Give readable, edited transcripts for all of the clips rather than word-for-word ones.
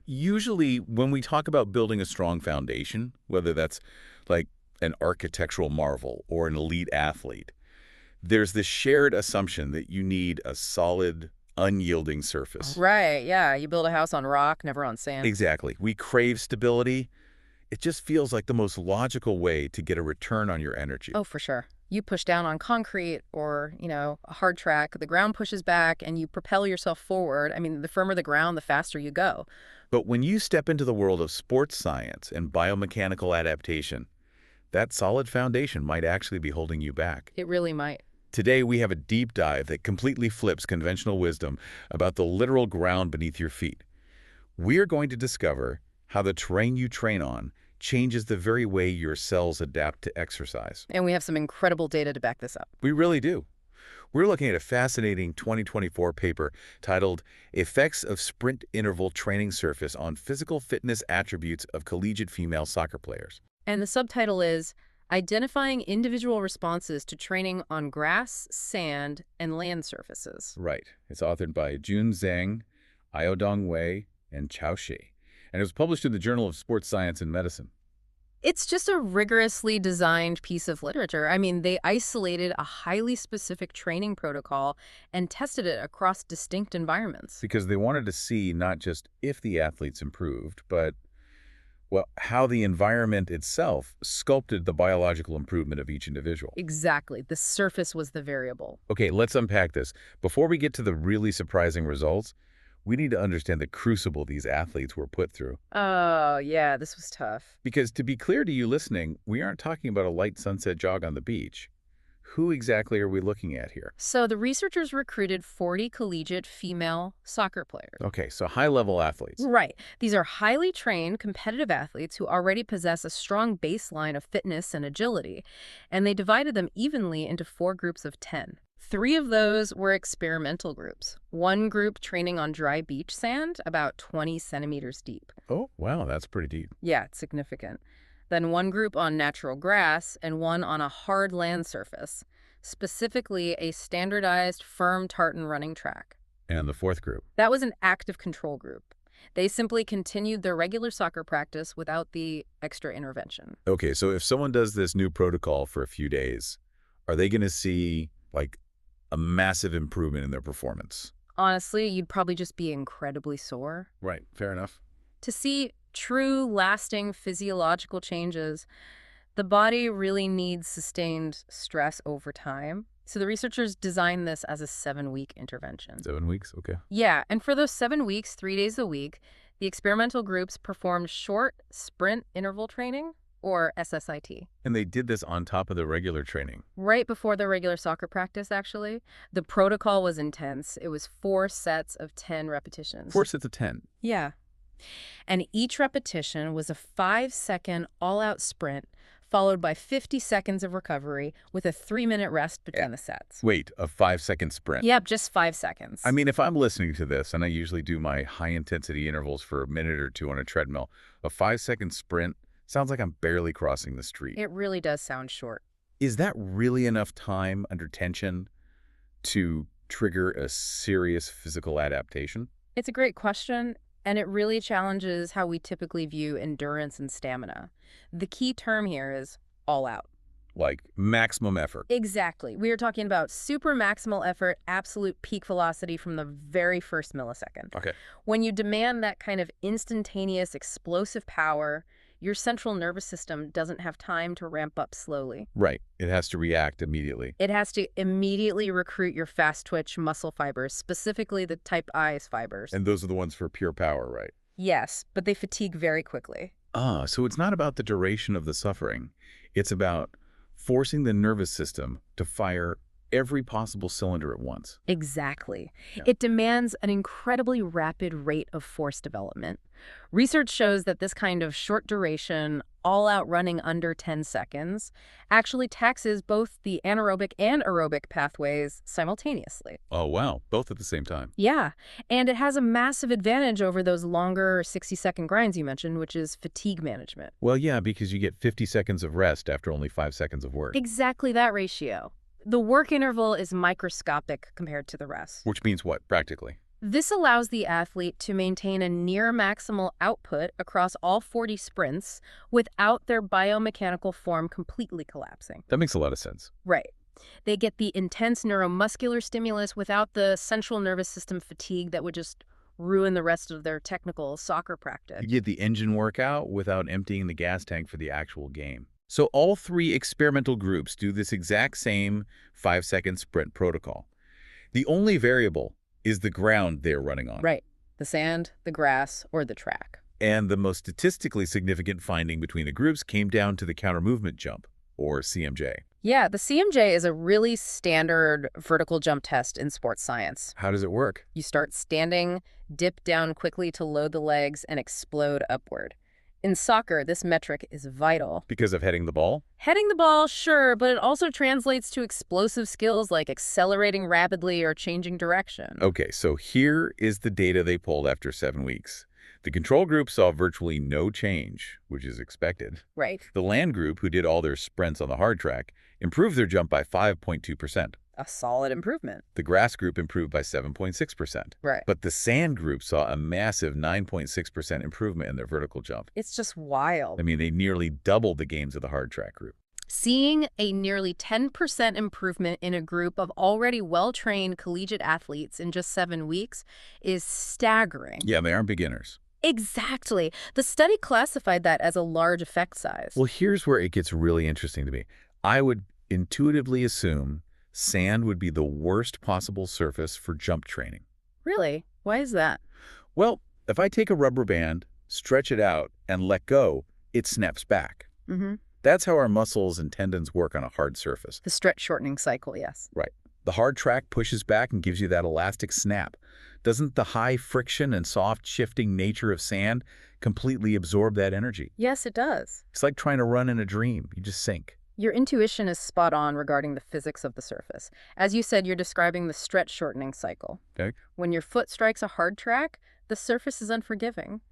Usually when we talk about building a strong foundation, whether that's like an architectural marvel or an elite athlete, there's this shared assumption that you need a solid, unyielding surface. Right, yeah. You build a house on rock, never on sand. Exactly. We crave stability. It just feels like the most logical way to get a return on your energy. Oh, for sure. You push down on concrete or, a hard track, the ground pushes back and you propel yourself forward. I mean, the firmer the ground, the faster you go. But when you step into the world of sports science and biomechanical adaptation, that solid foundation might actually be holding you back. It really might. Today, we have a deep dive that completely flips conventional wisdom about the literal ground beneath your feet. We're going to discover how the terrain you train on changes the very way your cells adapt to exercise. And we have some incredible data to back this up. We really do. We're looking at a fascinating 2024 paper titled Effects of Sprint Interval Training Surface on Physical Fitness Attributes of Collegiate Female Soccer Players. And the subtitle is Identifying Individual Responses to Training on Grass, Sand, and Land Surfaces. Right. It's authored by Zhang, Aodong Wei, and Chao. And it was published in the Journal of Sports Science and Medicine. It's just a rigorously designed piece of literature. I mean, they isolated a highly specific training protocol and tested it across distinct environments. Because they wanted to see not just if the athletes improved, but, well, how the environment itself sculpted the biological improvement of each individual. Exactly. The surface was the variable. Okay, let's unpack this. Before we get to the really surprising results, we need to understand the crucible these athletes were put through. Oh, yeah, this was tough. Because to be clear to you listening, we aren't talking about a light sunset jog on the beach. Who exactly are we looking at here? So the researchers recruited 40 collegiate female soccer players. Okay, so high-level athletes. Right. These are highly trained, competitive athletes who already possess a strong baseline of fitness and agility, and they divided them evenly into 4 groups of 10. 3 of those were experimental groups. One group training on dry beach sand, about 20 centimeters deep. Oh, wow, that's pretty deep. Yeah, it's significant. Then one group on natural grass and one on a hard land surface, specifically a standardized firm tartan running track. And the 4th group? That was an active control group. They simply continued their regular soccer practice without the extra intervention. Okay, so if someone does this new protocol for a few days, are they going to see, like, a massive improvement in their performance? Honestly, you'd probably just be incredibly sore. Right, fair enough. To see true, lasting physiological changes, the body really needs sustained stress over time. So the researchers designed this as a 7-week intervention. 7 weeks? Okay. Yeah, and for those 7 weeks, 3 days a week, the experimental groups performed short sprint interval training, or SSIT. And they did this on top of the regular training? Right before their regular soccer practice, actually. The protocol was intense. It was 4 sets of 10 repetitions. 4 sets of 10? Yeah. And each repetition was a 5-second all-out sprint, followed by 50 seconds of recovery with a 3-minute rest between the sets. Wait, a 5-second sprint? Yep, just 5 seconds. I mean, if I'm listening to this, and I usually do my high-intensity intervals for a minute or 2 on a treadmill, a 5-second sprint sounds like I'm barely crossing the street. It really does sound short. Is that really enough time under tension to trigger a serious physical adaptation? It's a great question, and it really challenges how we typically view endurance and stamina. The key term here is all out. Like maximum effort. Exactly. We are talking about super maximal effort, absolute peak velocity from the very first millisecond. Okay. When you demand that kind of instantaneous explosive power, your central nervous system doesn't have time to ramp up slowly. Right. It has to react immediately. It has to immediately recruit your fast-twitch muscle fibers, specifically the type I fibers. And those are the ones for pure power, right? Yes, but they fatigue very quickly. So it's not about the duration of the suffering. It's about forcing the nervous system to fire every possible cylinder at once. Exactly. Yeah. It demands an incredibly rapid rate of force development. Research shows that this kind of short duration, all-out running under 10 seconds, actually taxes both the anaerobic and aerobic pathways simultaneously. Oh, wow. Both at the same time. Yeah, and it has a massive advantage over those longer 60-second grinds you mentioned, which is fatigue management. Well, yeah, because you get 50 seconds of rest after only 5 seconds of work. Exactly that ratio. The work interval is microscopic compared to the rest. Which means what, practically? This allows the athlete to maintain a near maximal output across all 40 sprints without their biomechanical form completely collapsing. That makes a lot of sense. Right. They get the intense neuromuscular stimulus without the central nervous system fatigue that would just ruin the rest of their technical soccer practice. You get the engine workout without emptying the gas tank for the actual game. So all three experimental groups do this exact same 5-second sprint protocol. The only variable is the ground they're running on. Right. The sand, the grass, or the track. And the most statistically significant finding between the groups came down to the counter movement jump, or CMJ. Yeah, the CMJ is a really standard vertical jump test in sports science. How does it work? You start standing, dip down quickly to load the legs, and explode upward. In soccer, this metric is vital. Because of heading the ball? Heading the ball, sure, but it also translates to explosive skills like accelerating rapidly or changing direction. Okay, so here is the data they pulled after 7 weeks. The control group saw virtually no change, which is expected. Right. The land group, who did all their sprints on the hard track, improved their jump by 5.2%. A solid improvement. The grass group improved by 7.6%. Right. But the sand group saw a massive 9.6% improvement in their vertical jump. It's just wild. I mean, they nearly doubled the gains of the hard track group. Seeing a nearly 10% improvement in a group of already well-trained collegiate athletes in just 7 weeks is staggering. Yeah, they aren't beginners. Exactly. The study classified that as a large effect size. Well, here's where it gets really interesting to me. I would intuitively assume sand would be the worst possible surface for jump training. Really? Why is that? Well, if I take a rubber band, stretch it out, and let go, it snaps back. Mm-hmm. That's how our muscles and tendons work on a hard surface. The stretch shortening cycle, yes. Right. The hard track pushes back and gives you that elastic snap. Doesn't the high friction and soft shifting nature of sand completely absorb that energy? Yes, it does. It's like trying to run in a dream. You just sink. Your intuition is spot on regarding the physics of the surface. As you said, you're describing the stretch shortening cycle. Okay. When your foot strikes a hard track, the surface is unforgiving.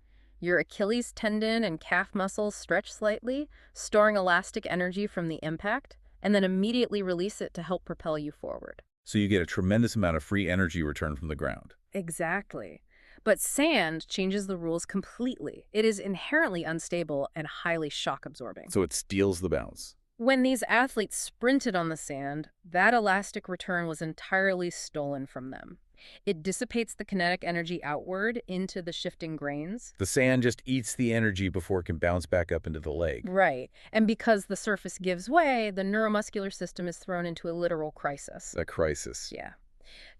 Your Achilles tendon and calf muscles stretch slightly, storing elastic energy from the impact, and then immediately release it to help propel you forward. So you get a tremendous amount of free energy return from the ground. Exactly. But sand changes the rules completely. It is inherently unstable and highly shock absorbing. So it steals the bounce. When these athletes sprinted on the sand, that elastic return was entirely stolen from them. It dissipates the kinetic energy outward into the shifting grains. The sand just eats the energy before it can bounce back up into the leg. Right. And because the surface gives way, the neuromuscular system is thrown into a literal crisis. A crisis. Yeah.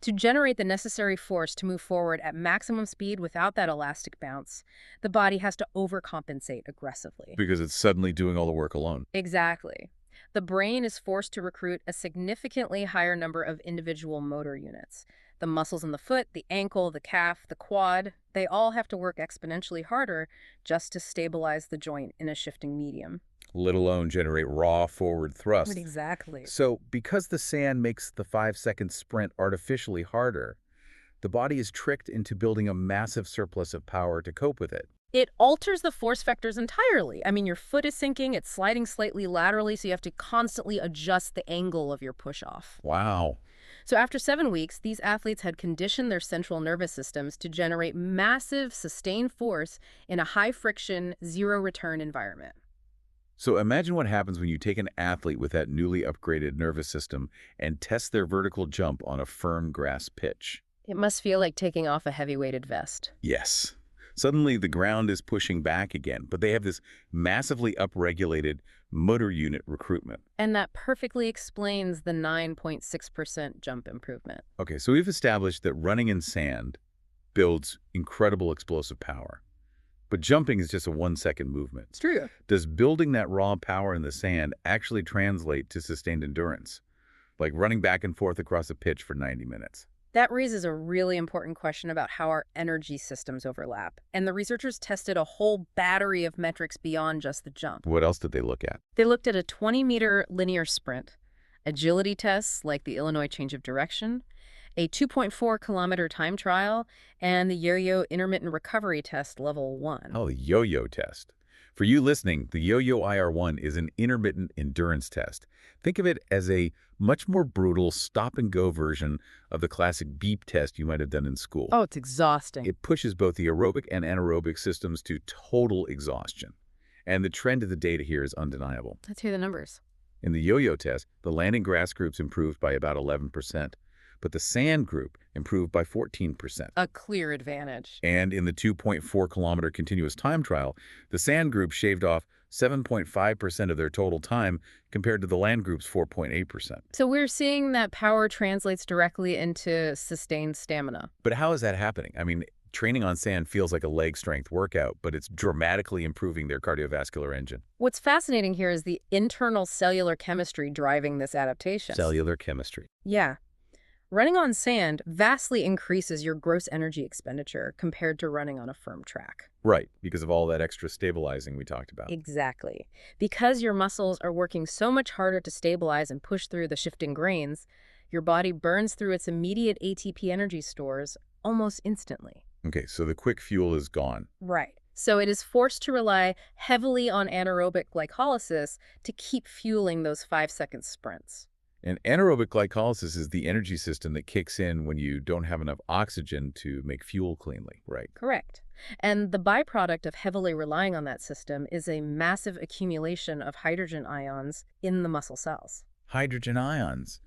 To generate the necessary force to move forward at maximum speed without that elastic bounce, the body has to overcompensate aggressively. Because it's suddenly doing all the work alone. Exactly. The brain is forced to recruit a significantly higher number of individual motor units. The muscles in the foot, the ankle, the calf, the quad, they all have to work exponentially harder just to stabilize the joint in a shifting medium. Let alone generate raw forward thrust. Exactly. So because the sand makes the 5-second sprint artificially harder, the body is tricked into building a massive surplus of power to cope with it. It alters the force vectors entirely. I mean, your foot is sinking, it's sliding slightly laterally, so you have to constantly adjust the angle of your push-off. Wow. So after 7 weeks, these athletes had conditioned their central nervous systems to generate massive, sustained force in a high-friction, zero-return environment. So imagine what happens when you take an athlete with that newly upgraded nervous system and test their vertical jump on a firm grass pitch. It must feel like taking off a heavy-weighted vest. Yes. Suddenly the ground is pushing back again, but they have this massively upregulated motor unit recruitment. And that perfectly explains the 9.6% jump improvement. Okay, so we've established that running in sand builds incredible explosive power. But jumping is just a 1-second movement. It's true. Does building that raw power in the sand actually translate to sustained endurance? Like running back and forth across a pitch for 90 minutes? That raises a really important question about how our energy systems overlap. And the researchers tested a whole battery of metrics beyond just the jump. What else did they look at? They looked at a 20-meter linear sprint, agility tests like the Illinois change of direction, a 2.4-kilometer time trial, and the yo-yo intermittent recovery test level 1. Oh, the yo-yo test. For you listening, the Yo-Yo IR1 is an intermittent endurance test. Think of it as a much more brutal stop-and-go version of the classic beep test you might have done in school. Oh, it's exhausting. It pushes both the aerobic and anaerobic systems to total exhaustion. And the trend of the data here is undeniable. Let's hear the numbers. In the yo-yo test, the landing grass groups improved by about 11%, but the sand group improved by 14%. A clear advantage. And in the 2.4-kilometer continuous time trial, the sand group shaved off 7.5% of their total time compared to the land group's 4.8%. So we're seeing that power translates directly into sustained stamina. But how is that happening? I mean, training on sand feels like a leg strength workout, but it's dramatically improving their cardiovascular engine. What's fascinating here is the internal cellular chemistry driving this adaptation. Cellular chemistry. Yeah. Running on sand vastly increases your gross energy expenditure compared to running on a firm track. Right, because of all that extra stabilizing we talked about. Exactly. Because your muscles are working so much harder to stabilize and push through the shifting grains, your body burns through its immediate ATP energy stores almost instantly. Okay, so the quick fuel is gone. Right. So it is forced to rely heavily on anaerobic glycolysis to keep fueling those 5-second sprints. And anaerobic glycolysis is the energy system that kicks in when you don't have enough oxygen to make fuel cleanly, right? Correct. And the byproduct of heavily relying on that system is a massive accumulation of hydrogen ions in the muscle cells. Hydrogen ions.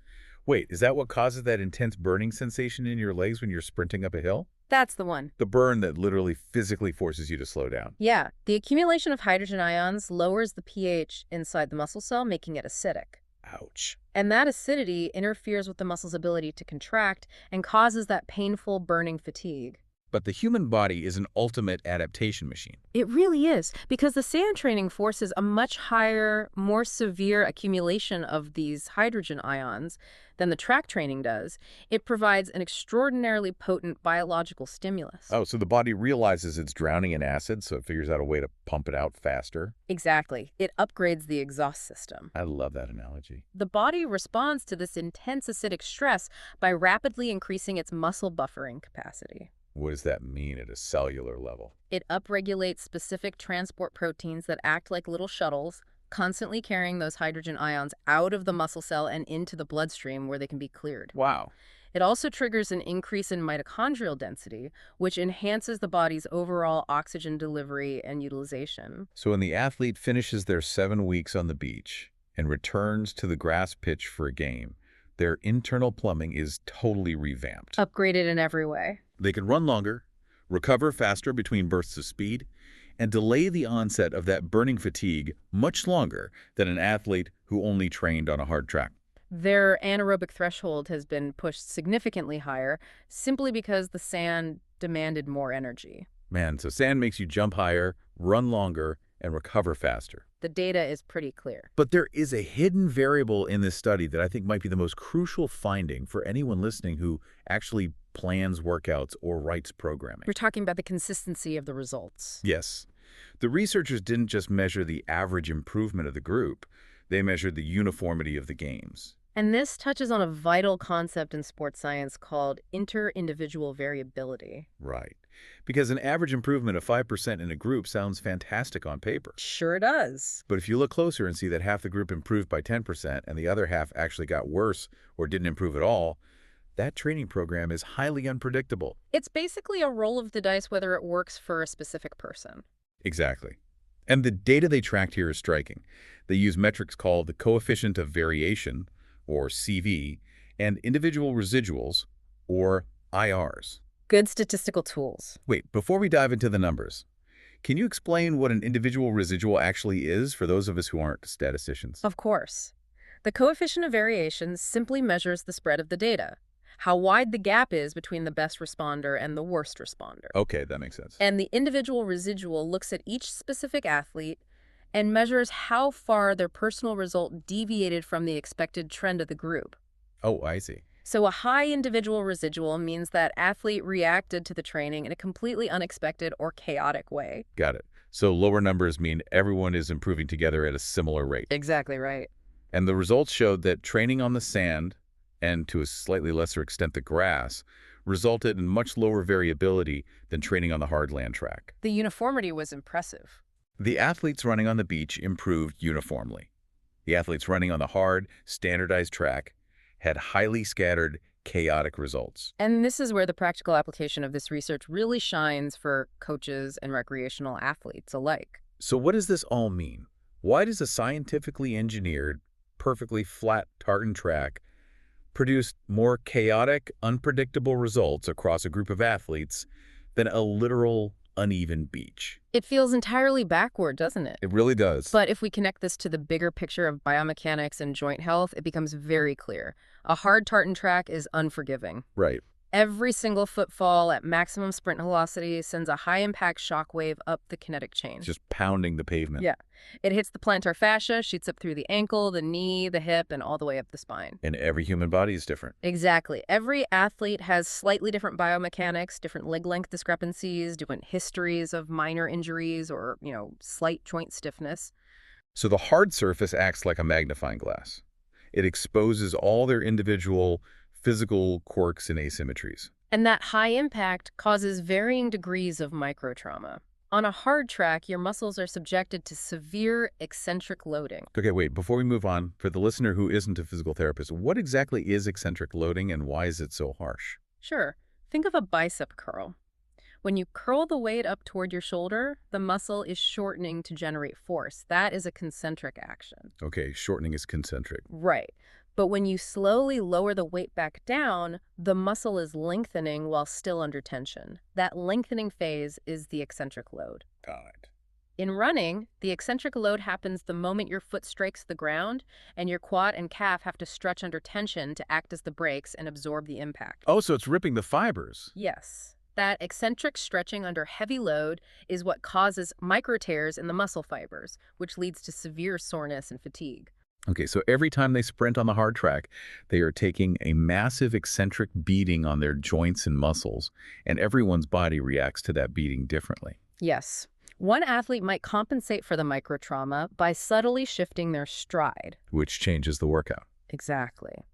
Wait, is that what causes that intense burning sensation in your legs when you're sprinting up a hill? That's the one. The burn that literally physically forces you to slow down. Yeah, the accumulation of hydrogen ions lowers the pH inside the muscle cell, making it acidic. Ouch. And that acidity interferes with the muscle's ability to contract and causes that painful burning fatigue. But the human body is an ultimate adaptation machine. It really is, because the sand training forces a much higher, more severe accumulation of these hydrogen ions than the track training does. It provides an extraordinarily potent biological stimulus. Oh, so the body realizes it's drowning in acid, so it figures out a way to pump it out faster? Exactly. It upgrades the exhaust system. I love that analogy. The body responds to this intense acidic stress by rapidly increasing its muscle buffering capacity. What does that mean at a cellular level? It upregulates specific transport proteins that act like little shuttles, constantly carrying those hydrogen ions out of the muscle cell and into the bloodstream where they can be cleared. Wow. It also triggers an increase in mitochondrial density, which enhances the body's overall oxygen delivery and utilization. So when the athlete finishes their 7 weeks on the beach and returns to the grass pitch for a game, their internal plumbing is totally revamped. Upgraded in every way. They can run longer, recover faster between bursts of speed, and delay the onset of that burning fatigue much longer than an athlete who only trained on a hard track. Their anaerobic threshold has been pushed significantly higher simply because the sand demanded more energy. Man, so sand makes you jump higher, run longer, and recover faster. The data is pretty clear. But there is a hidden variable in this study that I think might be the most crucial finding for anyone listening who actually plans workouts or writes programming. We're talking about the consistency of the results. Yes. The researchers didn't just measure the average improvement of the group, they measured the uniformity of the gains. And this touches on a vital concept in sports science called inter-individual variability. Right. Because an average improvement of 5% in a group sounds fantastic on paper. Sure does. But if you look closer and see that half the group improved by 10% and the other half actually got worse or didn't improve at all, that training program is highly unpredictable. It's basically a roll of the dice whether it works for a specific person. Exactly. And the data they tracked here is striking. They use metrics called the coefficient of variation, or CV, and individual residuals, or IRs. Good statistical tools. Wait, before we dive into the numbers, can you explain what an individual residual actually is for those of us who aren't statisticians? Of course. The coefficient of variation simply measures the spread of the data, how wide the gap is between the best responder and the worst responder. Okay, that makes sense. And the individual residual looks at each specific athlete and measures how far their personal result deviated from the expected trend of the group. Oh, I see. So a high individual residual means that athlete reacted to the training in a completely unexpected or chaotic way. Got it. So lower numbers mean everyone is improving together at a similar rate. Exactly right. And the results showed that training on the sand, and to a slightly lesser extent the grass, resulted in much lower variability than training on the hard land track. The uniformity was impressive. The athletes running on the beach improved uniformly. The athletes running on the hard, standardized track had highly scattered, chaotic results. And this is where the practical application of this research really shines for coaches and recreational athletes alike. So what does this all mean? Why does a scientifically engineered, perfectly flat tartan track produce more chaotic, unpredictable results across a group of athletes than a literal, uneven beach? It feels entirely backward, doesn't it? It really does. But if we connect this to the bigger picture of biomechanics and joint health, it becomes very clear. A hard tartan track is unforgiving. Right. Every single footfall at maximum sprint velocity sends a high-impact shock wave up the kinetic chain. Just pounding the pavement. Yeah. It hits the plantar fascia, shoots up through the ankle, the knee, the hip, and all the way up the spine. And every human body is different. Exactly. Every athlete has slightly different biomechanics, different leg length discrepancies, different histories of minor injuries or, slight joint stiffness. So the hard surface acts like a magnifying glass. It exposes all their individual physical quirks and asymmetries. And that high impact causes varying degrees of microtrauma. On a hard track, your muscles are subjected to severe eccentric loading. Okay, wait, before we move on, for the listener who isn't a physical therapist, what exactly is eccentric loading and why is it so harsh? Sure. Think of a bicep curl. When you curl the weight up toward your shoulder, the muscle is shortening to generate force. That is a concentric action. Okay, shortening is concentric. Right. But when you slowly lower the weight back down, the muscle is lengthening while still under tension. That lengthening phase is the eccentric load. Got it. In running, the eccentric load happens the moment your foot strikes the ground, and your quad and calf have to stretch under tension to act as the brakes and absorb the impact. Oh, so it's ripping the fibers. Yes. That eccentric stretching under heavy load is what causes micro tears in the muscle fibers, which leads to severe soreness and fatigue. Okay, so every time they sprint on the hard track, they are taking a massive eccentric beating on their joints and muscles, and everyone's body reacts to that beating differently. Yes. One athlete might compensate for the microtrauma by subtly shifting their stride. Which changes the workout. Exactly.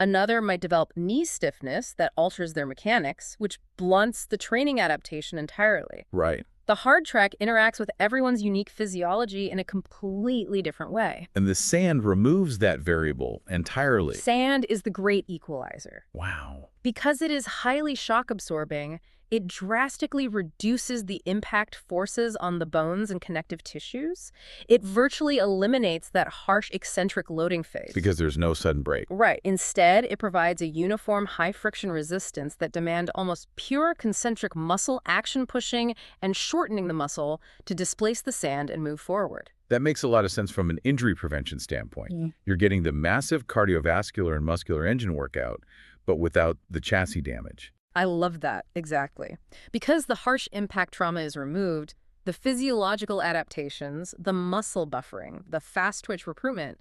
Another might develop knee stiffness that alters their mechanics, which blunts the training adaptation entirely. Right. The hard track interacts with everyone's unique physiology in a completely different way. And the sand removes that variable entirely. Sand is the great equalizer. Wow. Because it is highly shock absorbing, it drastically reduces the impact forces on the bones and connective tissues. It virtually eliminates that harsh eccentric loading phase. Because there's no sudden break. Right. Instead, it provides a uniform high-friction resistance that demand almost pure concentric muscle action pushing and shortening the muscle to displace the sand and move forward. That makes a lot of sense from an injury prevention standpoint. You're getting the massive cardiovascular and muscular engine workout, but without the chassis damage. I love that, exactly. Because the harsh impact trauma is removed, the physiological adaptations, the muscle buffering, the fast twitch recruitment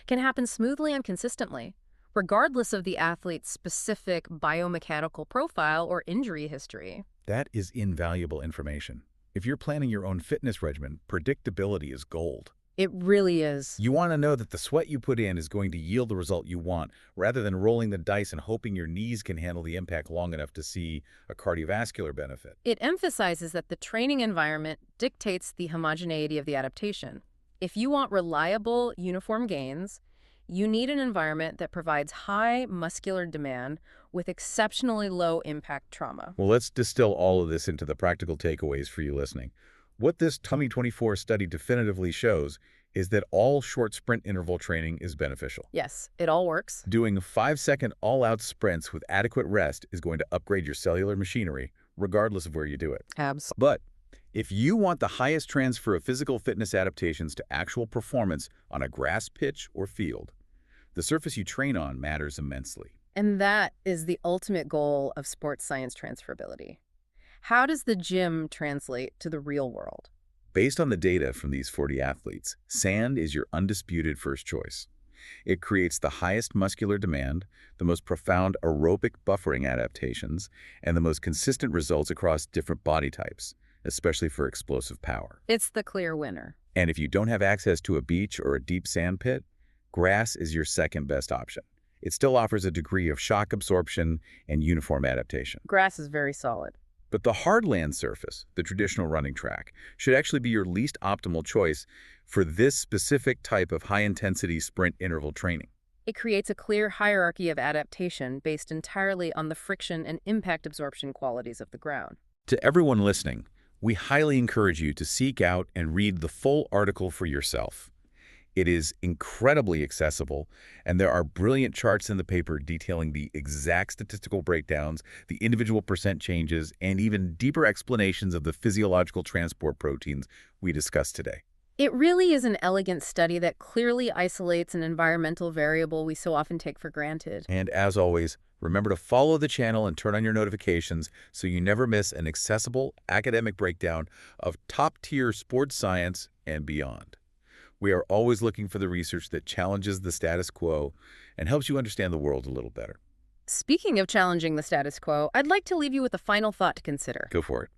can happen smoothly and consistently, regardless of the athlete's specific biomechanical profile or injury history. That is invaluable information. If you're planning your own fitness regimen, predictability is gold. It really is. You want to know that the sweat you put in is going to yield the result you want, rather than rolling the dice and hoping your knees can handle the impact long enough to see a cardiovascular benefit. It emphasizes that the training environment dictates the homogeneity of the adaptation. If you want reliable, uniform gains, you need an environment that provides high muscular demand with exceptionally low impact trauma. Well, let's distill all of this into the practical takeaways for you listening. What this 2024 study definitively shows is that all short sprint interval training is beneficial. Yes, it all works. Doing 5-second all-out sprints with adequate rest is going to upgrade your cellular machinery, regardless of where you do it. Absolutely. But if you want the highest transfer of physical fitness adaptations to actual performance on a grass pitch or field, the surface you train on matters immensely. And that is the ultimate goal of sports science transferability. How does the gym translate to the real world? Based on the data from these 40 athletes, sand is your undisputed first choice. It creates the highest muscular demand, the most profound aerobic buffering adaptations, and the most consistent results across different body types, especially for explosive power. It's the clear winner. And if you don't have access to a beach or a deep sand pit, grass is your second best option. It still offers a degree of shock absorption and uniform adaptation. Grass is very solid. But the hard land surface, the traditional running track, should actually be your least optimal choice for this specific type of high-intensity sprint interval training. It creates a clear hierarchy of adaptation based entirely on the friction and impact absorption qualities of the ground. To everyone listening, we highly encourage you to seek out and read the full article for yourself. It is incredibly accessible, and there are brilliant charts in the paper detailing the exact statistical breakdowns, the individual percent changes, and even deeper explanations of the physiological transport proteins we discussed today. It really is an elegant study that clearly isolates an environmental variable we so often take for granted. And as always, remember to follow the channel and turn on your notifications so you never miss an accessible academic breakdown of top-tier sports science and beyond. We are always looking for the research that challenges the status quo and helps you understand the world a little better. Speaking of challenging the status quo, I'd like to leave you with a final thought to consider. Go for it.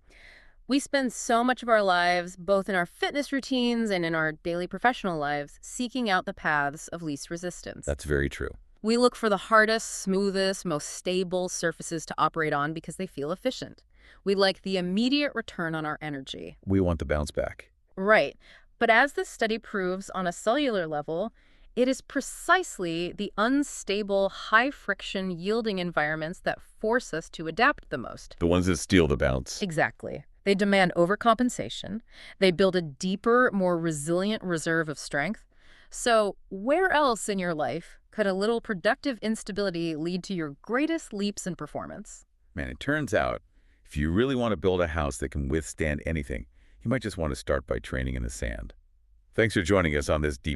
We spend so much of our lives, both in our fitness routines and in our daily professional lives, seeking out the paths of least resistance. That's very true. We look for the hardest, smoothest, most stable surfaces to operate on because they feel efficient. We like the immediate return on our energy. We want the bounce back. Right. But as this study proves on a cellular level, it is precisely the unstable, high-friction, yielding environments that force us to adapt the most. The ones that steal the bounce. Exactly. They demand overcompensation. They build a deeper, more resilient reserve of strength. So where else in your life could a little productive instability lead to your greatest leaps in performance? Man, it turns out, if you really want to build a house that can withstand anything, you might just want to start by training in the sand. Thanks for joining us on this deep